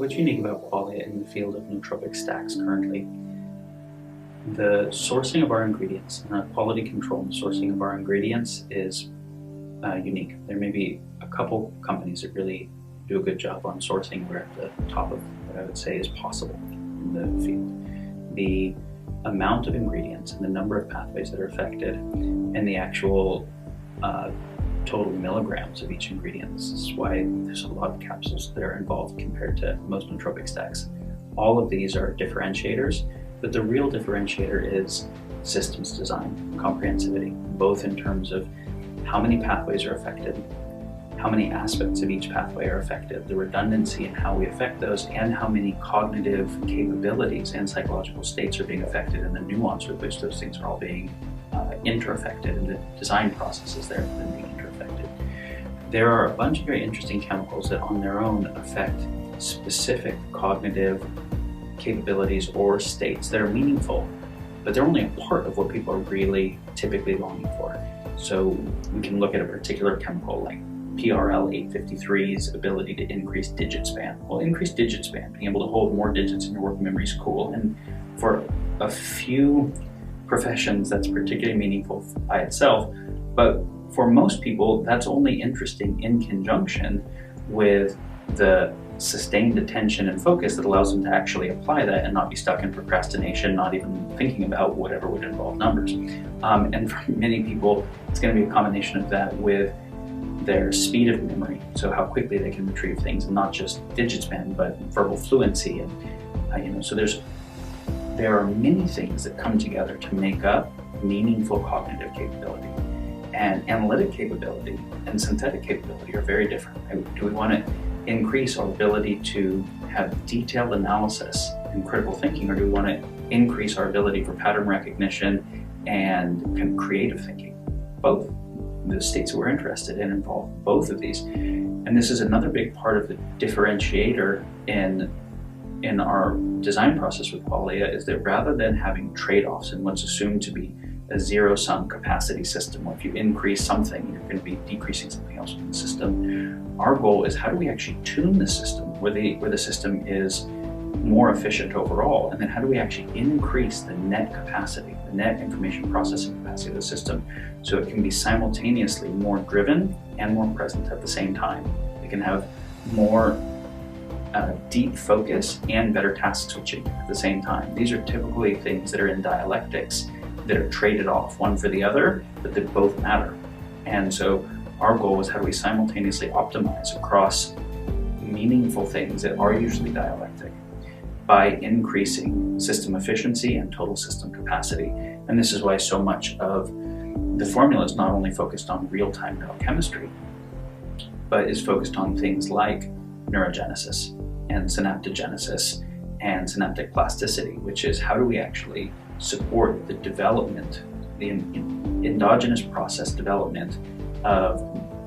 what's unique about Qualia in the field of nootropic stacks currently? The sourcing of our ingredients and our quality control and sourcing of our ingredients is unique. There may be a couple companies that really do a good job on sourcing. We're at the top of what I would say is possible in the field. The amount of ingredients and the number of pathways that are affected and the actual total milligrams of each ingredient. This is why there's a lot of capsules that are involved compared to most nootropic stacks. All of these are differentiators, but the real differentiator is systems design, comprehensivity, both in terms of how many pathways are affected, how many aspects of each pathway are affected, the redundancy in how we affect those, and how many cognitive capabilities and psychological states are being affected, and the nuance with which those things are all being inter-affected, and the design processes there have been being inter-affected. There are a bunch of very interesting chemicals that on their own affect specific cognitive capabilities or states that are meaningful, but they're only a part of what people are really typically longing for. So we can look at a particular chemical like PRL853's ability to increase digit span. Well, increased digit span, being able to hold more digits in your working memory is cool, and for a few professions that's particularly meaningful by itself, but for most people that's only interesting in conjunction with the sustained attention and focus that allows them to actually apply that and not be stuck in procrastination, not even thinking about whatever would involve numbers. And for many people, it's going to be a combination of that with their speed of memory, so how quickly they can retrieve things, and not just digit span, but verbal fluency, and so there are many things that come together to make up meaningful cognitive capability. And analytic capability and synthetic capability are very different. Do we want to increase our ability to have detailed analysis and critical thinking, or do we want to increase our ability for pattern recognition and kind of creative thinking? Both. The states that we're interested in involve both of these. And this is another big part of the differentiator in our design process with Qualia, is that rather than having trade-offs in what's assumed to be a zero-sum capacity system, where if you increase something, you're going to be decreasing something else in the system, our goal is how do we actually tune the system where the system is more efficient overall, and then how do we actually increase the net capacity, the net information processing capacity of the system, so it can be simultaneously more driven and more present at the same time. It can have more deep focus and better task switching at the same time. These are typically things that are in dialectics that are traded off one for the other, but that both matter. And so our goal is how do we simultaneously optimize across meaningful things that are usually dialectic by increasing system efficiency and total system capacity. And this is why so much of the formula is not only focused on real-time neurochemistry, but is focused on things like neurogenesis and synaptogenesis and synaptic plasticity, which is how do we actually support the development, the endogenous process development of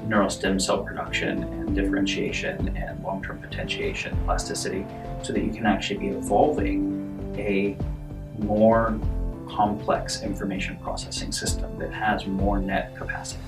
neural stem cell production and differentiation and long-term potentiation, plasticity, so that you can actually be evolving a more complex information processing system that has more net capacity.